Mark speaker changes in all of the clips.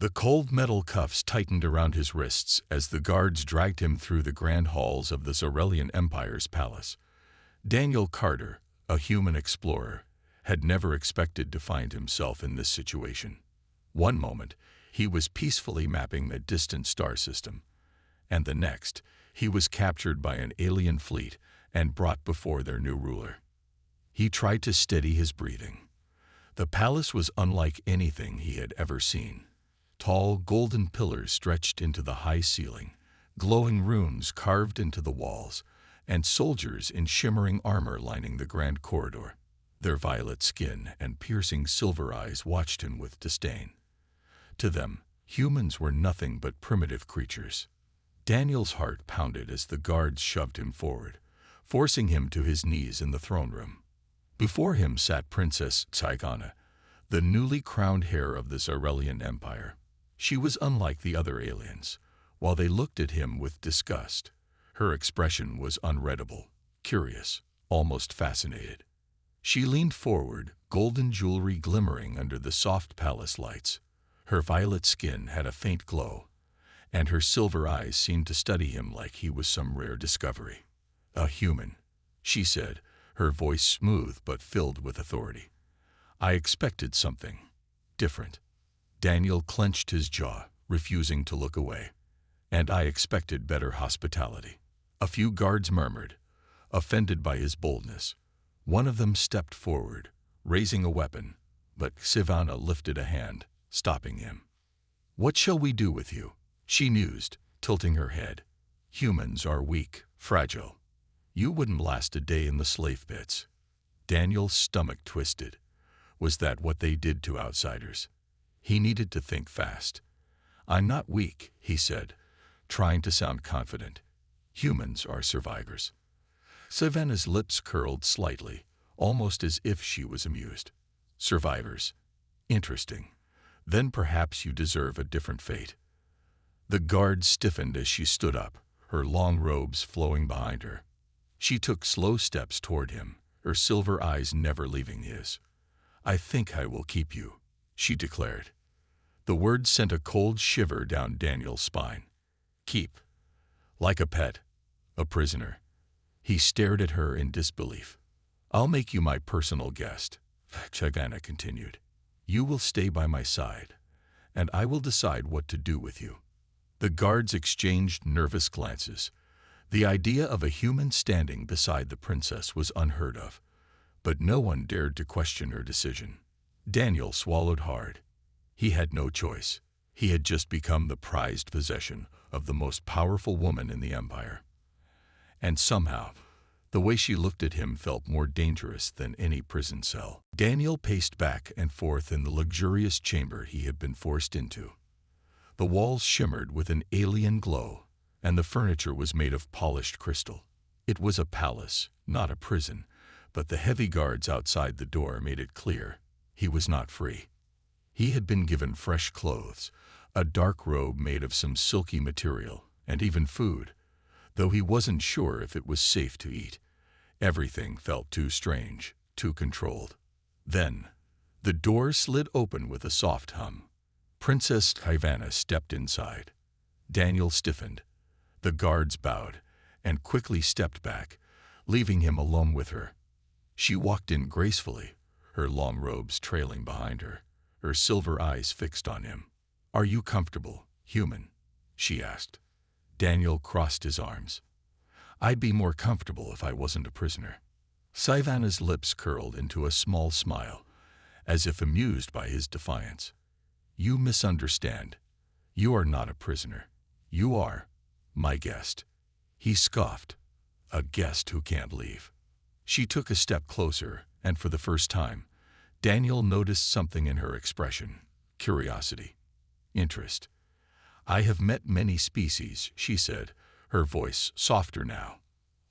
Speaker 1: The cold metal cuffs tightened around his wrists as the guards dragged him through the grand halls of the Zarelian Empire's palace. Daniel Carter, a human explorer, had never expected to find himself in this situation. One moment, he was peacefully mapping a distant star system, and the next, he was captured by an alien fleet and brought before their new ruler. He tried to steady his breathing. The palace was unlike anything he had ever seen. Tall, golden pillars stretched into the high ceiling, glowing runes carved into the walls, and soldiers in shimmering armor lining the grand corridor. Their violet skin and piercing silver eyes watched him with disdain. To them, humans were nothing but primitive creatures. Daniel's heart pounded as the guards shoved him forward, forcing him to his knees in the throne room. Before him sat Princess Tsigana, the newly crowned heir of the Zarelian Empire. She was unlike the other aliens. While they looked at him with disgust, her expression was unreadable, curious, almost fascinated. She leaned forward, golden jewelry glimmering under the soft palace lights. Her violet skin had a faint glow, and her silver eyes seemed to study him like he was some rare discovery. "A human," she said, her voice smooth but filled with authority. "I expected something different." Daniel clenched his jaw, refusing to look away. "And I expected better hospitality." A few guards murmured, offended by his boldness. One of them stepped forward, raising a weapon, but Sivana lifted a hand, stopping him. "What shall we do with you?" she mused, tilting her head. "Humans are weak, fragile. You wouldn't last a day in the slave pits." Daniel's stomach twisted. Was that what they did to outsiders? He needed to think fast. "I'm not weak," he said, trying to sound confident. "Humans are survivors." Savannah's lips curled slightly, almost as if she was amused. "Survivors. Interesting. Then perhaps you deserve a different fate." The guard stiffened as she stood up, her long robes flowing behind her. She took slow steps toward him, her silver eyes never leaving his. "I think I will keep you," she declared. The word sent a cold shiver down Daniel's spine. "Keep." Like a pet, a prisoner. He stared at her in disbelief. "I'll make you my personal guest," Chagana continued. "You will stay by my side, and I will decide what to do with you." The guards exchanged nervous glances. The idea of a human standing beside the princess was unheard of, but no one dared to question her decision. Daniel swallowed hard. He had no choice. He had just become the prized possession of the most powerful woman in the empire. And somehow, the way she looked at him felt more dangerous than any prison cell. Daniel paced back and forth in the luxurious chamber he had been forced into. The walls shimmered with an alien glow, and the furniture was made of polished crystal. It was a palace, not a prison, but the heavy guards outside the door made it clear he was not free. He had been given fresh clothes, a dark robe made of some silky material, and even food, though he wasn't sure if it was safe to eat. Everything felt too strange, too controlled. Then, the door slid open with a soft hum. Princess Ivana stepped inside. Daniel stiffened. The guards bowed and quickly stepped back, leaving him alone with her. She walked in gracefully, her long robes trailing behind her, her silver eyes fixed on him. "Are you comfortable, human?" she asked. Daniel crossed his arms. "I'd be more comfortable if I wasn't a prisoner." Sivana's lips curled into a small smile, as if amused by his defiance. "You misunderstand. You are not a prisoner. You are my guest." He scoffed. "A guest who can't leave." She took a step closer, and for the first time, Daniel noticed something in her expression: curiosity, interest. "I have met many species," she said, her voice softer now.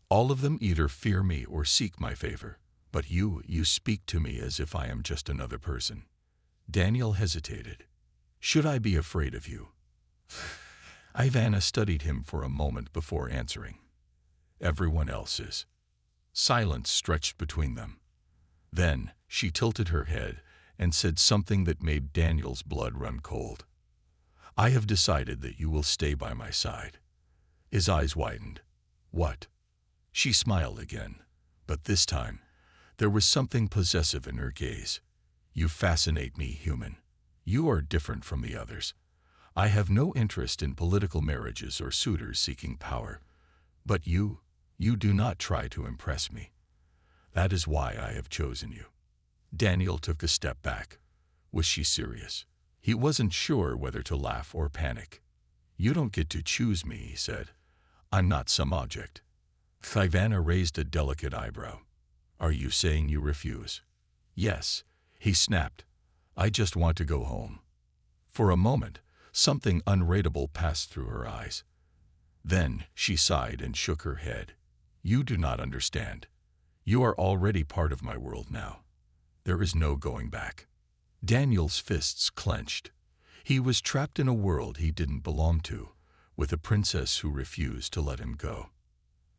Speaker 1: "All of them either fear me or seek my favor, but you speak to me as if I am just another person." Daniel hesitated. "Should I be afraid of you?" Ivana studied him for a moment before answering. "Everyone else is." Silence stretched between them. Then she tilted her head and said something that made Daniel's blood run cold. I have decided that you will stay by my side." His eyes widened. "What?" She smiled again, but this time, there was something possessive in her gaze. "You fascinate me, human. You are different from the others. I have no interest in political marriages or suitors seeking power. But you do not try to impress me. That is why I have chosen you." Daniel took a step back. Was she serious? He wasn't sure whether to laugh or panic. "You don't get to choose me," he said. "I'm not some object." Thyvanna raised a delicate eyebrow. "Are you saying you refuse?" "Yes," he snapped. "I just want to go home." For a moment, something unreadable passed through her eyes. Then she sighed and shook her head. "You do not understand. You are already part of my world now. There is no going back." Daniel's fists clenched. He was trapped in a world he didn't belong to, with a princess who refused to let him go.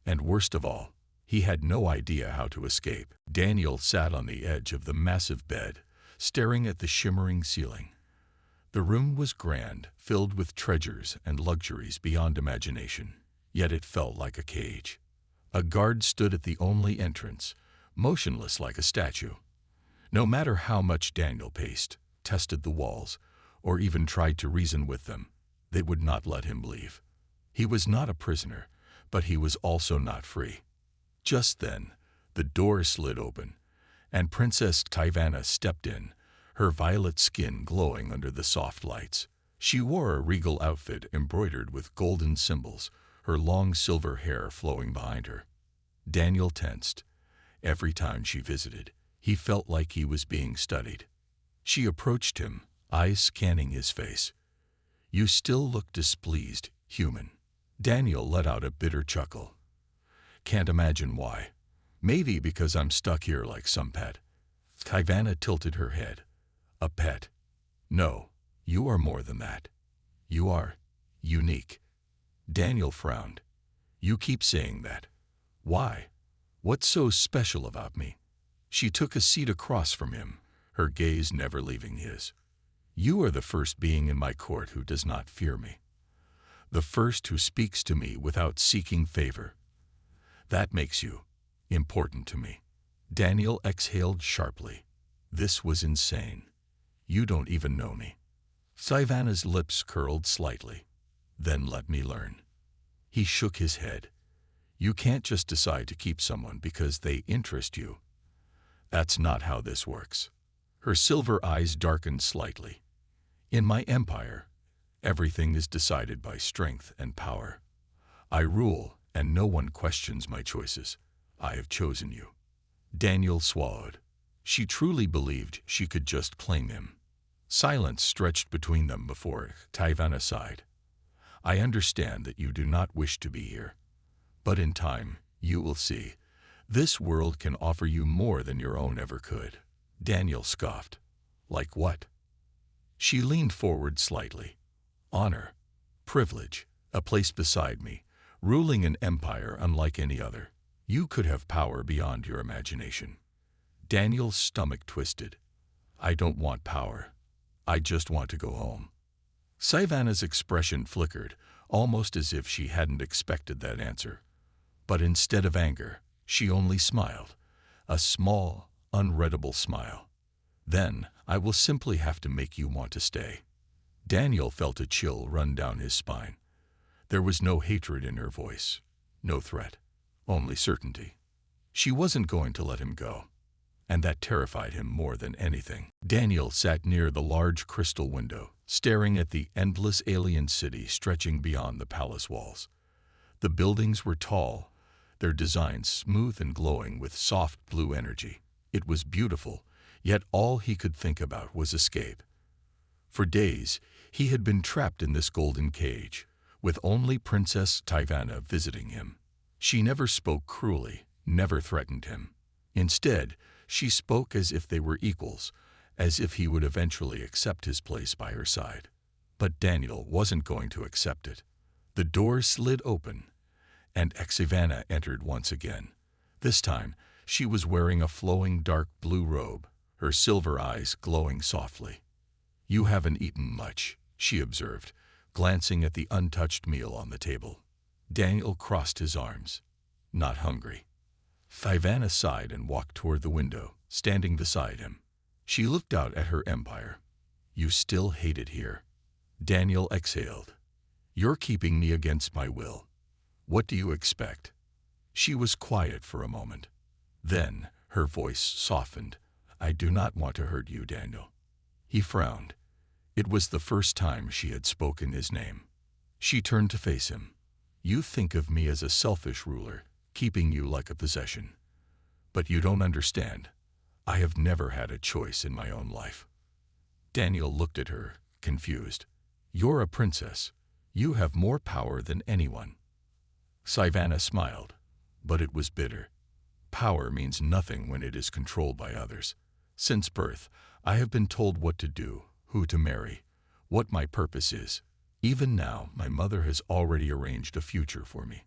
Speaker 1: And worst of all, he had no idea how to escape. Daniel sat on the edge of the massive bed, staring at the shimmering ceiling. The room was grand, filled with treasures and luxuries beyond imagination, yet it felt like a cage. A guard stood at the only entrance, motionless like a statue. No matter how much Daniel paced, tested the walls, or even tried to reason with them, they would not let him leave. He was not a prisoner, but he was also not free. Just then, the door slid open, and Princess Thyvanna stepped in, her violet skin glowing under the soft lights. She wore a regal outfit embroidered with golden symbols, her long silver hair flowing behind her. Daniel tensed. Every time she visited, he felt like he was being studied. She approached him, eyes scanning his face. "You still look displeased, human." Daniel let out a bitter chuckle. "Can't imagine why. Maybe because I'm stuck here like some pet." Thyvanna tilted her head. "A pet? No, you are more than that. You are unique." Daniel frowned. "You keep saying that. Why? What's so special about me?" She took a seat across from him, her gaze never leaving his. "You are the first being in my court who does not fear me. The first who speaks to me without seeking favor. That makes you important to me." Daniel exhaled sharply. This was insane. "You don't even know me." Thyvanna's lips curled slightly. "Then let me learn." He shook his head. "You can't just decide to keep someone because they interest you. That's not how this works." Her silver eyes darkened slightly. "In my empire, everything is decided by strength and power. I rule, and no one questions my choices. I have chosen you." Daniel swallowed. She truly believed she could just claim him. Silence stretched between them before Thyvanna sighed. "I understand that you do not wish to be here. But in time, you will see. This world can offer you more than your own ever could." Daniel scoffed. "Like what?" She leaned forward slightly. "Honor, privilege, a place beside me, ruling an empire unlike any other. You could have power beyond your imagination." Daniel's stomach twisted. "I don't want power. I just want to go home." Thyvanna's expression flickered, almost as if she hadn't expected that answer. But instead of anger, she only smiled, a small, unreadable smile. "Then I will simply have to make you want to stay." Daniel felt a chill run down his spine. There was no hatred in her voice, no threat, only certainty. She wasn't going to let him go, and that terrified him more than anything. Daniel sat near the large crystal window, staring at the endless alien city stretching beyond the palace walls. The buildings were tall, their designs smooth and glowing with soft blue energy. It was beautiful, yet all he could think about was escape. For days, he had been trapped in this golden cage, with only Princess Thyvanna visiting him. She never spoke cruelly, never threatened him. Instead, she spoke as if they were equals, as if he would eventually accept his place by her side. But Daniel wasn't going to accept it. The door slid open, and Thyvanna entered once again. This time, she was wearing a flowing dark blue robe, her silver eyes glowing softly. "You haven't eaten much," she observed, glancing at the untouched meal on the table. Daniel crossed his arms. Not hungry. Sci-Fi sighed and walked toward the window, standing beside him. She looked out at her empire. You still hate it here. Daniel exhaled. You're keeping me against my will. What do you expect? She was quiet for a moment. Then her voice softened. I do not want to hurt you, Daniel. He frowned. It was the first time she had spoken his name. She turned to face him. You think of me as a selfish ruler, keeping you like a possession. But you don't understand. I have never had a choice in my own life. Daniel looked at her, confused. You're a princess. You have more power than anyone. Sci-Fi smiled, but it was bitter. Power means nothing when it is controlled by others. Since birth, I have been told what to do, who to marry, what my purpose is. Even now, my mother has already arranged a future for me.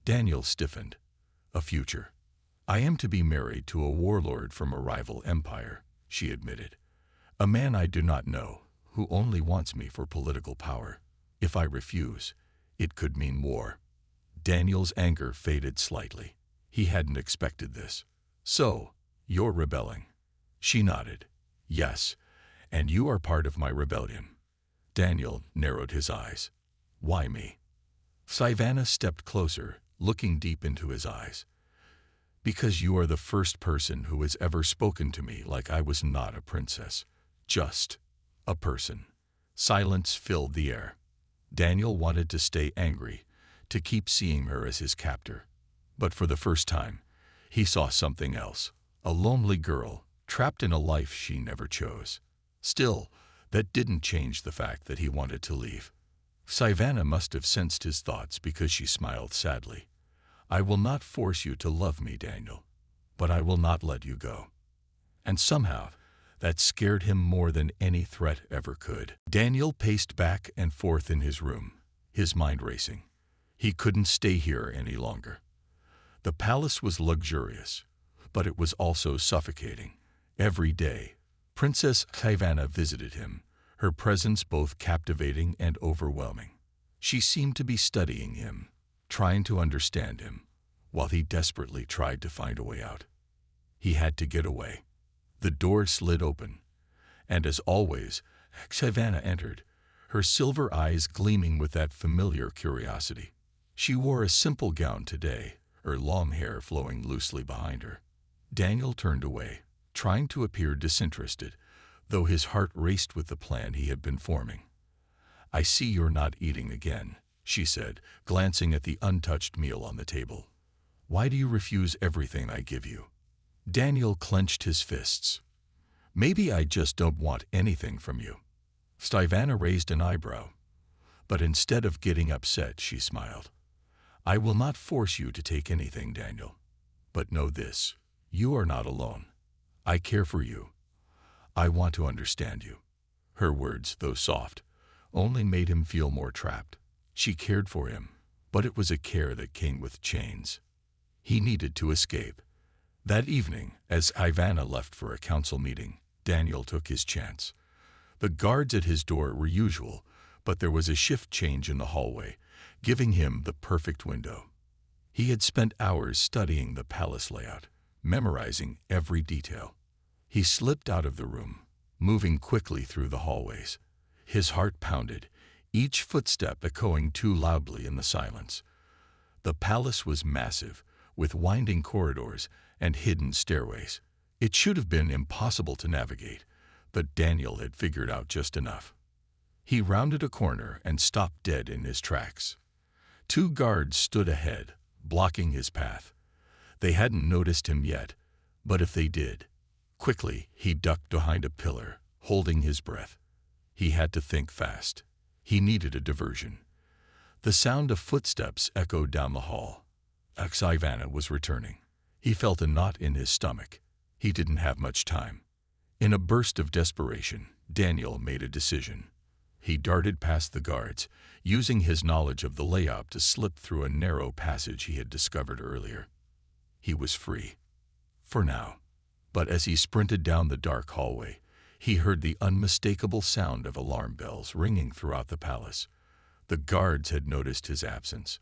Speaker 1: Daniel stiffened. A future. I am to be married to a warlord from a rival empire, she admitted. A man I do not know, who only wants me for political power. If I refuse, it could mean war. Daniel's anger faded slightly. He hadn't expected this. So, you're rebelling. She nodded. Yes, and you are part of my rebellion. Daniel narrowed his eyes. Why me? Sci-Fi stepped closer, looking deep into his eyes. Because you are the first person who has ever spoken to me like I was not a princess. Just a person. Silence filled the air. Daniel wanted to stay angry, to keep seeing her as his captor. But for the first time, he saw something else. A lonely girl, trapped in a life she never chose. Still, that didn't change the fact that he wanted to leave. Sci-Fi must have sensed his thoughts because she smiled sadly. I will not force you to love me, Daniel, but I will not let you go. And somehow, that scared him more than any threat ever could. Daniel paced back and forth in his room, his mind racing. He couldn't stay here any longer. The palace was luxurious, but it was also suffocating. Every day, Princess Sci-Fi visited him, her presence both captivating and overwhelming. She seemed to be studying him, trying to understand him, while he desperately tried to find a way out. He had to get away. The door slid open, and as always, Sci-Fi entered, her silver eyes gleaming with that familiar curiosity. She wore a simple gown today, her long hair flowing loosely behind her. Daniel turned away, trying to appear disinterested, though his heart raced with the plan he had been forming. I see you're not eating again, she said, glancing at the untouched meal on the table. Why do you refuse everything I give you? Daniel clenched his fists. Maybe I just don't want anything from you. Sci-Fi raised an eyebrow, but instead of getting upset, she smiled. I will not force you to take anything, Daniel. But know this, you are not alone. I care for you. I want to understand you. Her words, though soft, only made him feel more trapped. She cared for him, but it was a care that came with chains. He needed to escape. That evening, as Sci-Fi left for a council meeting, Daniel took his chance. The guards at his door were usual, but there was a shift change in the hallway, giving him the perfect window. He had spent hours studying the palace layout, memorizing every detail. He slipped out of the room, moving quickly through the hallways. His heart pounded, each footstep echoing too loudly in the silence. The palace was massive, with winding corridors and hidden stairways. It should have been impossible to navigate, but Daniel had figured out just enough. He rounded a corner and stopped dead in his tracks. 2 guards stood ahead, blocking his path. They hadn't noticed him yet, but if they did, quickly he ducked behind a pillar, holding his breath. He had to think fast. He needed a diversion. The sound of footsteps echoed down the hall. Sci-Fi was returning. He felt a knot in his stomach. He didn't have much time. In a burst of desperation, Daniel made a decision. He darted past the guards, using his knowledge of the layout to slip through a narrow passage he had discovered earlier. He was free. For now. But as he sprinted down the dark hallway, he heard the unmistakable sound of alarm bells ringing throughout the palace. The guards had noticed his absence.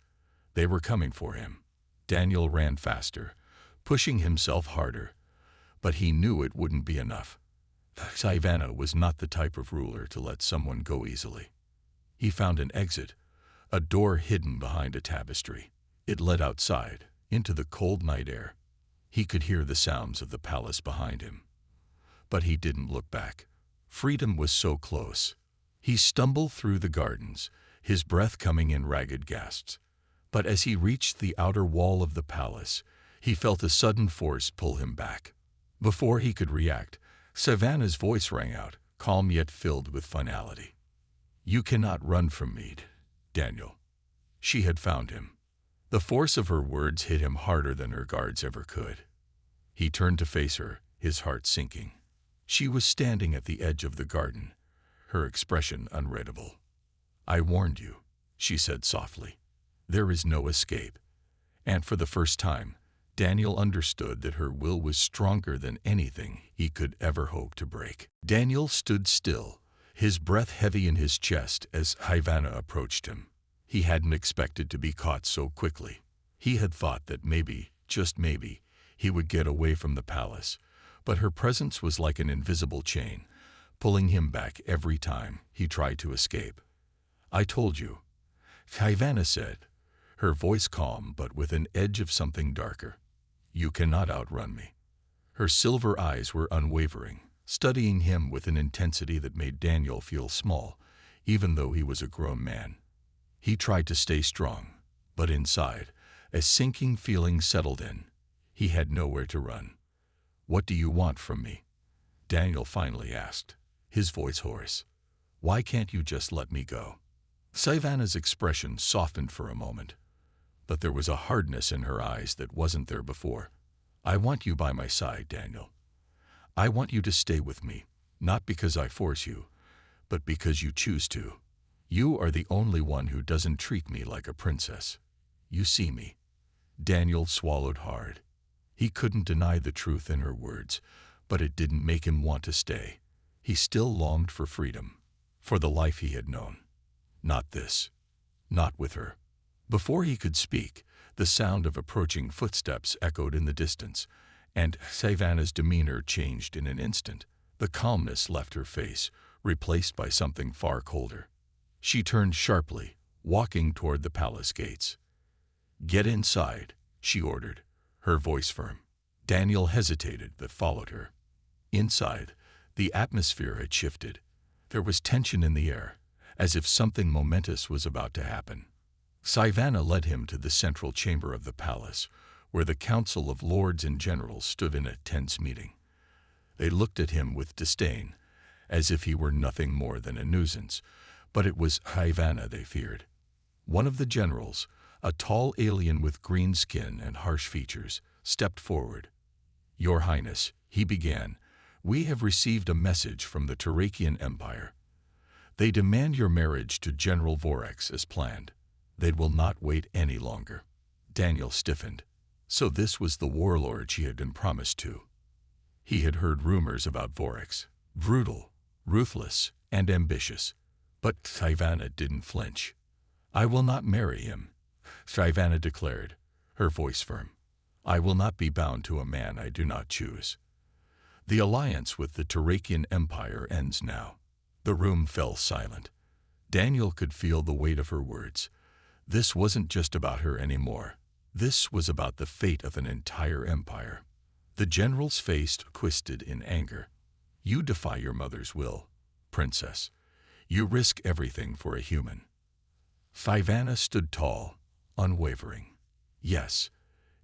Speaker 1: They were coming for him. Daniel ran faster, pushing himself harder, but he knew it wouldn't be enough. Sci-Fi was not the type of ruler to let someone go easily. He found an exit, a door hidden behind a tapestry. It led outside, into the cold night air. He could hear the sounds of the palace behind him. But he didn't look back. Freedom was so close. He stumbled through the gardens, his breath coming in ragged gasps. But as he reached the outer wall of the palace, he felt a sudden force pull him back. Before he could react, Savannah's voice rang out, calm yet filled with finality. "You cannot run from me, Daniel." She had found him. The force of her words hit him harder than her guards ever could. He turned to face her, his heart sinking. She was standing at the edge of the garden, her expression unreadable. "I warned you," she said softly. "There is no escape." And for the first time, Daniel understood that her will was stronger than anything he could ever hope to break. Daniel stood still, his breath heavy in his chest as Sci-Fi approached him. He hadn't expected to be caught so quickly. He had thought that maybe, just maybe, he would get away from the palace, but her presence was like an invisible chain, pulling him back every time he tried to escape. "I told you," Sci-Fi said, her voice calm but with an edge of something darker. "You cannot outrun me." Her silver eyes were unwavering, studying him with an intensity that made Daniel feel small, even though he was a grown man. He tried to stay strong, but inside, a sinking feeling settled in. He had nowhere to run. "What do you want from me?" Daniel finally asked, his voice hoarse. "Why can't you just let me go?" Savannah's expression softened for a moment, but there was a hardness in her eyes that wasn't there before. "I want you by my side, Daniel. I want you to stay with me, not because I force you, but because you choose to. You are the only one who doesn't treat me like a princess. You see me." Daniel swallowed hard. He couldn't deny the truth in her words, but it didn't make him want to stay. He still longed for freedom, for the life he had known. Not this. Not with her. Before he could speak, the sound of approaching footsteps echoed in the distance, and Savannah's demeanor changed in an instant. The calmness left her face, replaced by something far colder. She turned sharply, walking toward the palace gates. "Get inside," she ordered, her voice firm. Daniel hesitated but followed her. Inside, the atmosphere had shifted. There was tension in the air, as if something momentous was about to happen. Sci-Fi led him to the central chamber of the palace, where the council of lords and generals stood in a tense meeting. They looked at him with disdain, as if he were nothing more than a nuisance, but it was Sci-Fi they feared. One of the generals, a tall alien with green skin and harsh features, stepped forward. "Your Highness," he began, "we have received a message from the Terrakian Empire. They demand your marriage to General Vorix as planned. They will not wait any longer." Daniel stiffened. So this was the warlord she had been promised to. He had heard rumors about Vorix, brutal, ruthless, and ambitious. But Sci-Fi didn't flinch. "I will not marry him," Sci-Fi declared, her voice firm. "I will not be bound to a man I do not choose. The alliance with the Terrakian Empire ends now." The room fell silent. Daniel could feel the weight of her words. This wasn't just about her anymore. This was about the fate of an entire empire. The general's face twisted in anger. "You defy your mother's will, princess. You risk everything for a human." Sci-Fi stood tall, unwavering. "Yes,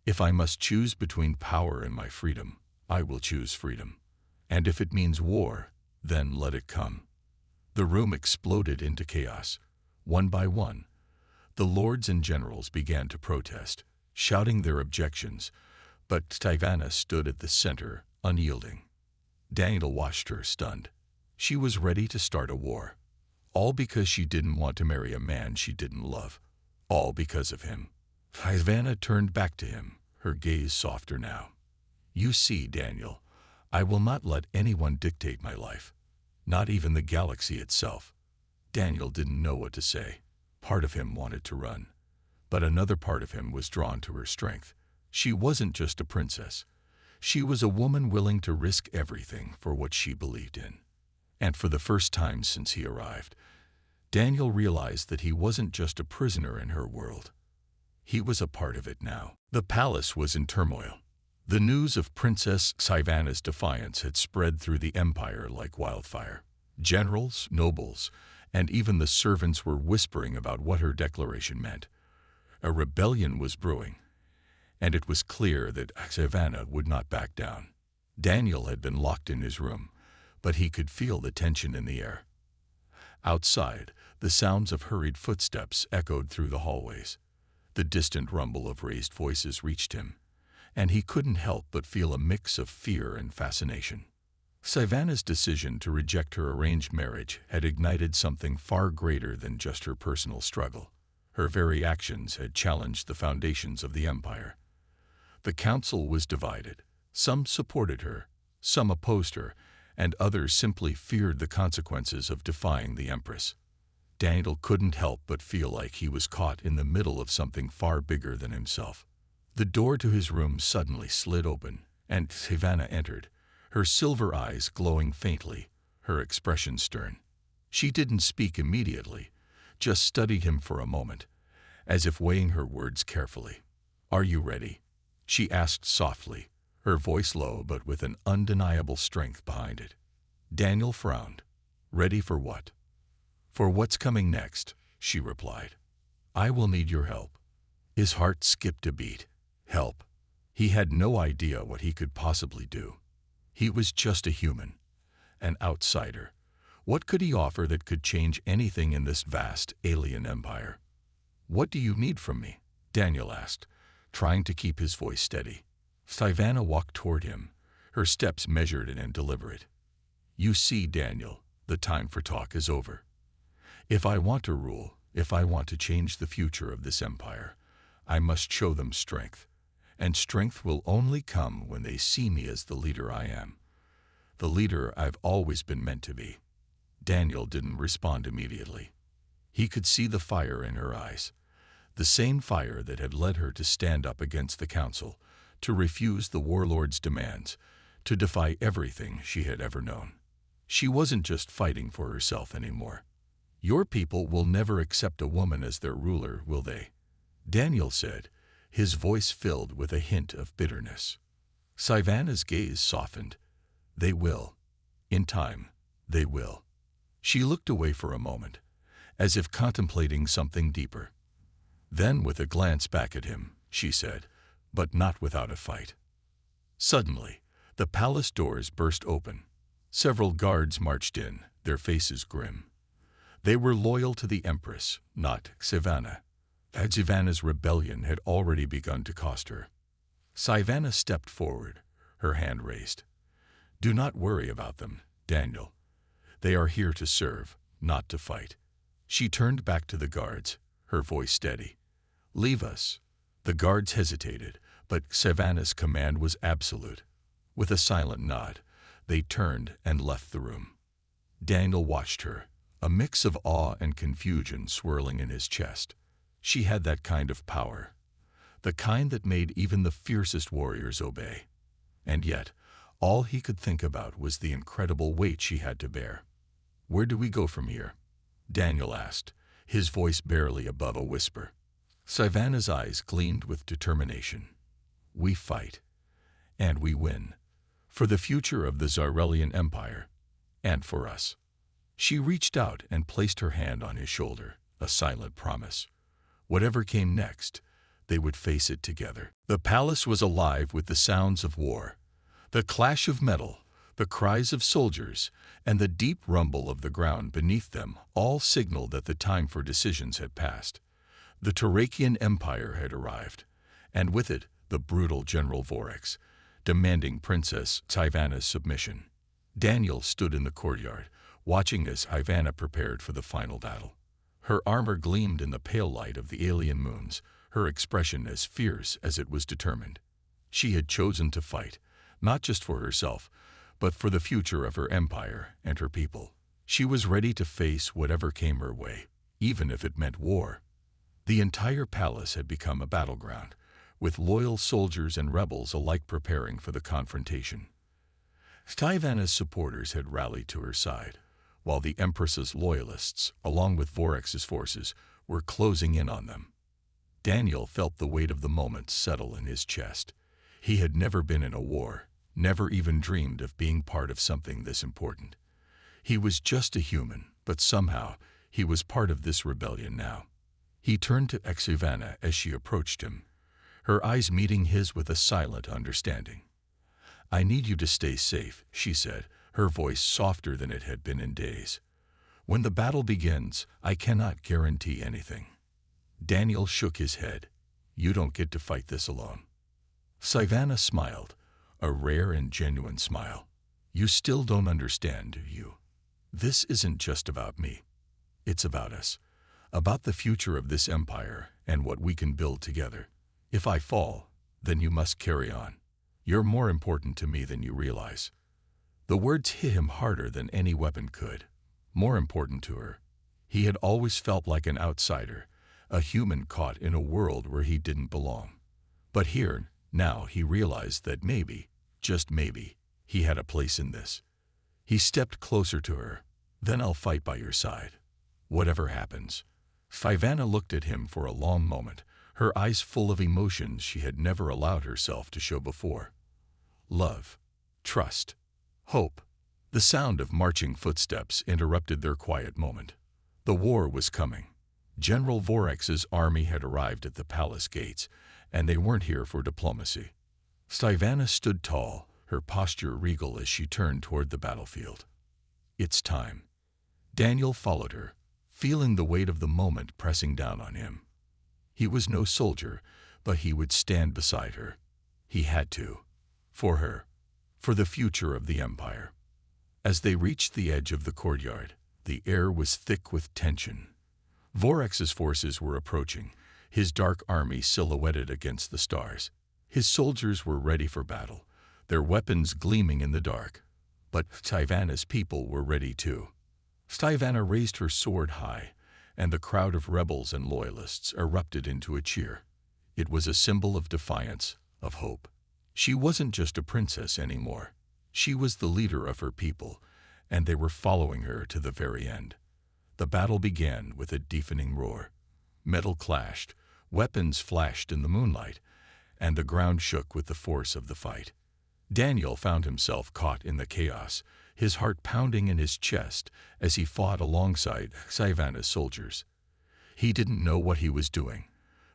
Speaker 1: if I must choose between power and my freedom, I will choose freedom. And if it means war, then let it come." The room exploded into chaos. One by one, the lords and generals began to protest, shouting their objections, but Sci-Fi stood at the center, unyielding. Daniel watched her, stunned. She was ready to start a war. All because she didn't want to marry a man she didn't love. All because of him. Sci-Fi turned back to him, her gaze softer now. "You see, Daniel, I will not let anyone dictate my life. Not even the galaxy itself." Daniel didn't know what to say. part of him wanted to run, but another part of him was drawn to her strength. She wasn't just a princess. She was a woman willing to risk everything for what she believed in. And for the first time since he arrived, Daniel realized that he wasn't just a prisoner in her world. He was a part of it now. The palace was in turmoil. The news of Princess Sylvanas' defiance had spread through the empire like wildfire. Generals, nobles, and even the servants were whispering about what her declaration meant. A rebellion was brewing, and it was clear that Sylvana would not back down. Daniel had been locked in his room, but he could feel the tension in the air. Outside, the sounds of hurried footsteps echoed through the hallways. The distant rumble of raised voices reached him, and he couldn't help but feel a mix of fear and fascination. Sylvana's decision to reject her arranged marriage had ignited something far greater than just her personal struggle. Her very actions had challenged the foundations of the empire. The council was divided. Some supported her, some opposed her, and others simply feared the consequences of defying the empress. Daniel couldn't help but feel like he was caught in the middle of something far bigger than himself. The door to his room suddenly slid open, and Sylvana entered, her silver eyes glowing faintly, her expression stern. She didn't speak immediately, just studied him for a moment, as if weighing her words carefully. "Are you ready?" she asked softly, her voice low but with an undeniable strength behind it. Daniel frowned. "Ready for what?" "For what's coming next," she replied. "I will need your help." His heart skipped a beat. Help. He had no idea what he could possibly do. He was just a human, an outsider. What could he offer that could change anything in this vast alien empire? "What do you need from me?" Daniel asked, trying to keep his voice steady. Sylvana walked toward him, her steps measured and deliberate. "You see, Daniel, the time for talk is over. If I want to rule, if I want to change the future of this empire, I must show them strength. And strength will only come when they see me as the leader I am. The leader I've always been meant to be." Daniel didn't respond immediately. He could see the fire in her eyes, the same fire that had led her to stand up against the council, to refuse the warlord's demands, to defy everything she had ever known. She wasn't just fighting for herself anymore. "Your people will never accept a woman as their ruler, will they?" Daniel said, his voice filled with a hint of bitterness. Sylvana's gaze softened. "They will. In time, they will." She looked away for a moment, as if contemplating something deeper. Then, with a glance back at him, she said, "But not without a fight." Suddenly, the palace doors burst open. Several guards marched in, their faces grim. They were loyal to the empress, not Sylvana. Sylvana's rebellion had already begun to cost her. Sylvana stepped forward, her hand raised. "Do not worry about them, Daniel. They are here to serve, not to fight." She turned back to the guards, her voice steady. "Leave us." The guards hesitated, but Sylvana's command was absolute. With a silent nod, they turned and left the room. Daniel watched her, a mix of awe and confusion swirling in his chest. She had that kind of power, the kind that made even the fiercest warriors obey. And yet, all he could think about was the incredible weight she had to bear. "Where do we go from here?" Daniel asked, his voice barely above a whisper. Sylvana's eyes gleamed with determination. "We fight, and we win, for the future of the Zarelian Empire, and for us." She reached out and placed her hand on his shoulder, a silent promise. Whatever came next, they would face it together. The palace was alive with the sounds of war. The clash of metal, the cries of soldiers, and the deep rumble of the ground beneath them all signaled that the time for decisions had passed. The Turakian Empire had arrived, and with it the brutal General Orcs, demanding Princess Sylvana's submission. Daniel stood in the courtyard, watching as Sylvana prepared for the final battle. Her armor gleamed in the pale light of the alien moons, her expression as fierce as it was determined. She had chosen to fight, not just for herself, but for the future of her empire and her people. She was ready to face whatever came her way. even if it meant war. The entire palace had become a battleground, with loyal soldiers and rebels alike preparing for the confrontation. Stivana's supporters had rallied to her side, while the Empress's loyalists, along with Vorex's forces, were closing in on them. Daniel felt the weight of the moment settle in his chest. He had never been in a war, never even dreamed of being part of something this important. He was just a human, but somehow he was part of this rebellion now. He turned to Stivana as she approached him, her eyes meeting his with a silent understanding. "I need you to stay safe," she said, her voice softer than it had been in days. "When the battle begins, I cannot guarantee anything." Daniel shook his head. "You don't get to fight this alone." Stivana smiled, a rare and genuine smile. "You still don't understand, do you? This isn't just about me. It's about us, about the future of this empire and what we can build together. If I fall, then you must carry on. You're more important to me than you realize." The words hit him harder than any weapon could. More important to her. He had always felt like an outsider, a human caught in a world where he didn't belong. But here, now, he realized that maybe, just maybe, he had a place in this. He stepped closer to her. "Then I'll fight by your side, whatever happens." Stivana looked at him for a long moment, her eyes full of emotions she had never allowed herself to show before. Love, trust, hope. The sound of marching footsteps interrupted their quiet moment. The war was coming. General Vorex's army had arrived at the palace gates, and they weren't here for diplomacy. Stivana stood tall, her posture regal as she turned toward the battlefield. "It's time." Daniel followed her, feeling the weight of the moment pressing down on him. He was no soldier, but he would stand beside her. He had to. For her. For the future of the empire. As they reached the edge of the courtyard, the air was thick with tension. Vorex's forces were approaching, his dark army silhouetted against the stars. His soldiers were ready for battle, their weapons gleaming in the dark. But Stivana's people were ready too. Stivana raised her sword high, and the crowd of rebels and loyalists erupted into a cheer. It was a symbol of defiance, of hope. She wasn't just a princess anymore. She was the leader of her people, and they were following her to the very end. The battle began with a deafening roar. Metal clashed, weapons flashed in the moonlight, and the ground shook with the force of the fight. Daniel found himself caught in the chaos, his heart pounding in his chest as he fought alongside Stivana's soldiers. He didn't know what he was doing,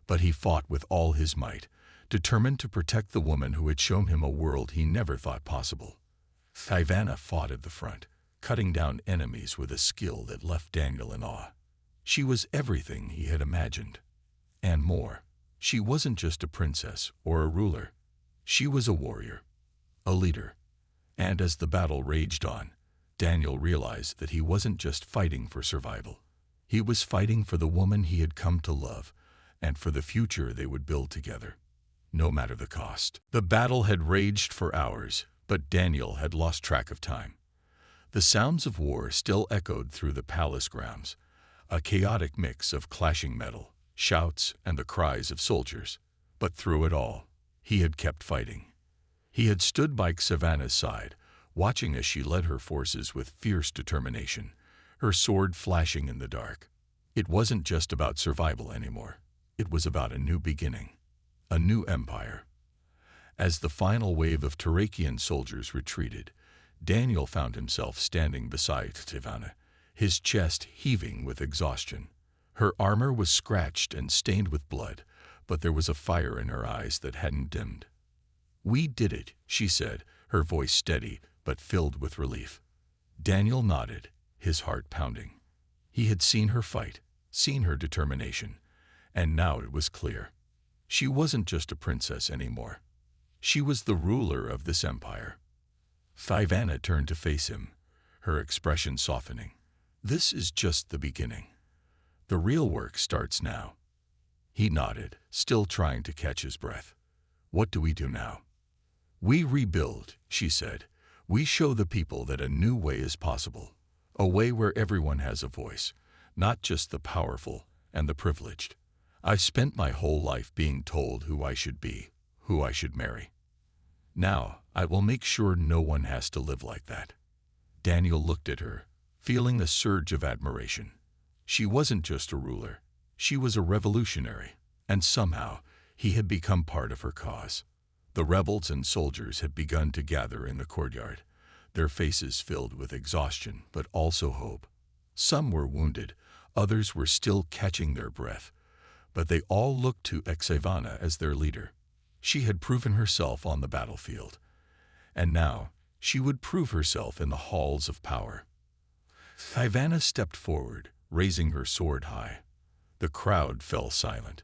Speaker 1: but he fought with all his might, determined to protect the woman who had shown him a world he never thought possible. Stivana fought at the front, cutting down enemies with a skill that left Daniel in awe. She was everything he had imagined, and more. She wasn't just a princess or a ruler. She was a warrior, a leader. And as the battle raged on, Daniel realized that he wasn't just fighting for survival. He was fighting for the woman he had come to love, and for the future they would build together, no matter the cost. The battle had raged for hours, but Daniel had lost track of time. The sounds of war still echoed through the palace grounds, a chaotic mix of clashing metal, shouts, and the cries of soldiers. But through it all, he had kept fighting. He had stood by Stivana's side, watching as she led her forces with fierce determination, her sword flashing in the dark. It wasn't just about survival anymore. It was about a new beginning, a new empire. As the final wave of Turakian soldiers retreated, Daniel found himself standing beside Stivana, his chest heaving with exhaustion. Her armor was scratched and stained with blood, but there was a fire in her eyes that hadn't dimmed. "We did it," she said, her voice steady but filled with relief. Daniel nodded, his heart pounding. He had seen her fight, seen her determination, and now it was clear. She wasn't just a princess anymore. She was the ruler of this empire. Stivana turned to face him, her expression softening. "This is just the beginning. The real work starts now." He nodded, still trying to catch his breath. "What do we do now?" "We rebuild," she said. "We show the people that a new way is possible. A way where everyone has a voice, not just the powerful and the privileged. I've spent my whole life being told who I should be, who I should marry. Now, I will make sure no one has to live like that." Daniel looked at her, feeling a surge of admiration. She wasn't just a ruler. She was a revolutionary, and somehow he had become part of her cause. The rebels and soldiers had begun to gather in the courtyard, their faces filled with exhaustion but also hope. Some were wounded, others were still catching their breath, but they all looked to HFY as their leader. She had proven herself on the battlefield, and now she would prove herself in the halls of power. HFY stepped forward, raising her sword high. The crowd fell silent.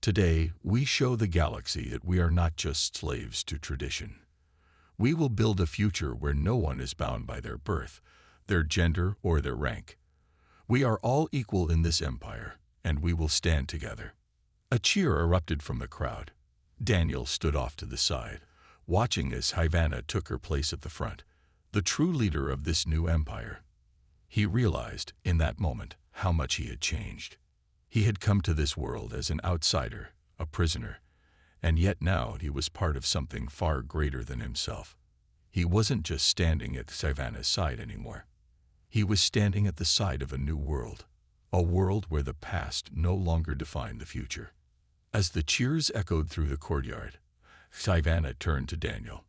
Speaker 1: Today, we show the galaxy that we are not just slaves to tradition. We will build a future where no one is bound by their birth, their gender, or their rank. We are all equal in this empire, and we will stand together. A cheer erupted from the crowd. Daniel stood off to the side, watching as HFY took her place at the front, the true leader of this new empire. He realized, in that moment, how much he had changed. He had come to this world as an outsider, a prisoner, and yet now he was part of something far greater than himself. He wasn't just standing at HFY's side anymore. He was standing at the side of a new world, a world where the past no longer defined the future. As the cheers echoed through the courtyard, HFY turned to Daniel.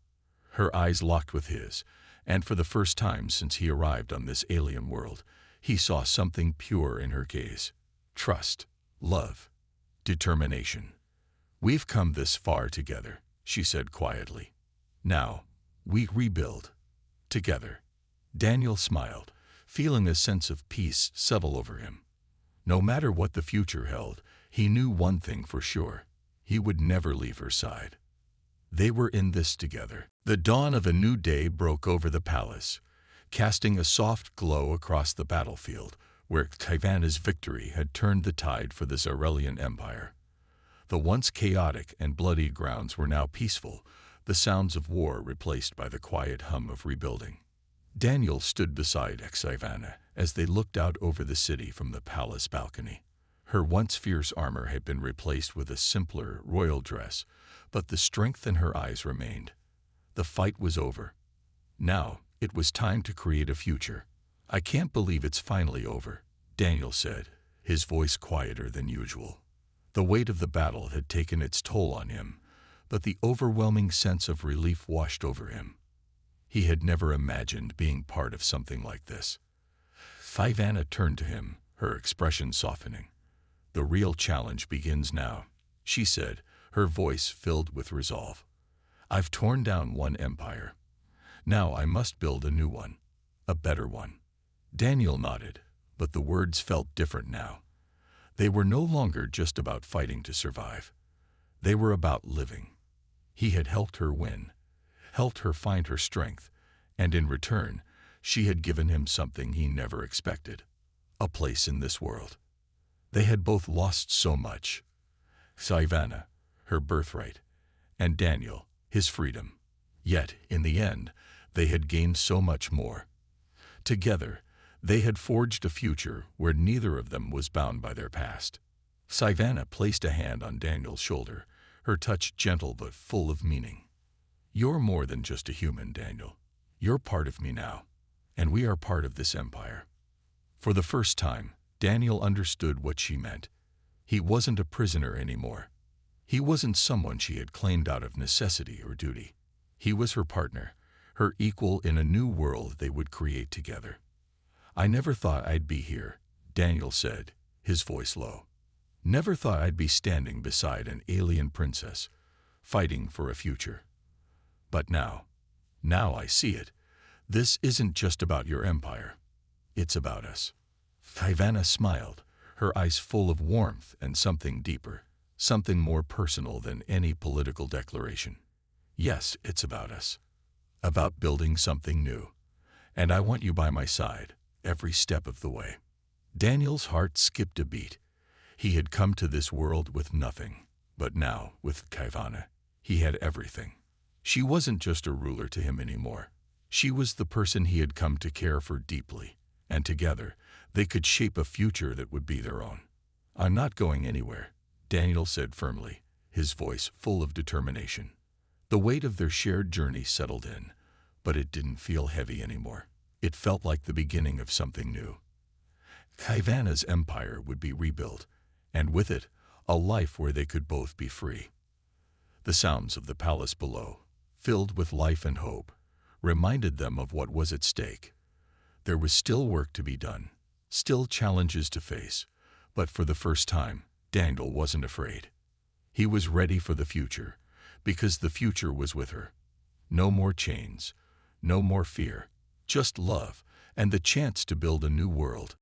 Speaker 1: Her eyes locked with his, and for the first time since he arrived on this alien world, he saw something pure in her gaze. Trust, love, determination. "We've come this far together," she said quietly. "Now, we rebuild. Together." Daniel smiled, feeling a sense of peace settle over him. No matter what the future held, he knew one thing for sure: he would never leave her side. They were in this together. The dawn of a new day broke over the palace, casting a soft glow across the battlefield, where HFY's victory had turned the tide for this Aurelian empire. The once chaotic and bloody grounds were now peaceful, the sounds of war replaced by the quiet hum of rebuilding. Daniel stood beside HFY as they looked out over the city from the palace balcony. Her once fierce armor had been replaced with a simpler, royal dress, but the strength in her eyes remained. The fight was over. Now, it was time to create a future. "I can't believe it's finally over," Daniel said, his voice quieter than usual. The weight of the battle had taken its toll on him, but the overwhelming sense of relief washed over him. He had never imagined being part of something like this. HFY turned to him, her expression softening. "The real challenge begins now," she said, her voice filled with resolve. "I've torn down one empire. Now I must build a new one, a better one." Daniel nodded, but the words felt different now. They were no longer just about fighting to survive. They were about living. He had helped her win, helped her find her strength, and in return, she had given him something he never expected: a place in this world. They had both lost so much: HFY, her birthright, and Daniel, his freedom. Yet, in the end, they had gained so much more. Together, they had forged a future where neither of them was bound by their past. HFY placed a hand on Daniel's shoulder, her touch gentle but full of meaning. "You're more than just a human, Daniel. You're part of me now, and we are part of this empire." For the first time, Daniel understood what she meant. He wasn't a prisoner anymore. He wasn't someone she had claimed out of necessity or duty. He was her partner, her equal in a new world they would create together. "I never thought I'd be here," Daniel said, his voice low. "Never thought I'd be standing beside an alien princess, fighting for a future. But now I see it. This isn't just about your empire. It's about us." HFY smiled, her eyes full of warmth and something deeper, something more personal than any political declaration. "Yes, it's about us. About building something new. And I want you by my side, every step of the way." Daniel's heart skipped a beat. He had come to this world with nothing, but now, with HFY, he had everything. She wasn't just a ruler to him anymore. She was the person he had come to care for deeply, and together, They could shape a future that would be their own. "I'm not going anywhere," Daniel said firmly, his voice full of determination. The weight of their shared journey settled in, but it didn't feel heavy anymore. It felt like the beginning of something new. Ivana's empire would be rebuilt, and with it, a life where they could both be free. The sounds of the palace below, filled with life and hope, reminded them of what was at stake. There was still work to be done, still challenges to face, but for the first time, Daniel wasn't afraid. He was ready for the future, because the future was with her. No more chains, no more fear, just love and the chance to build a new world.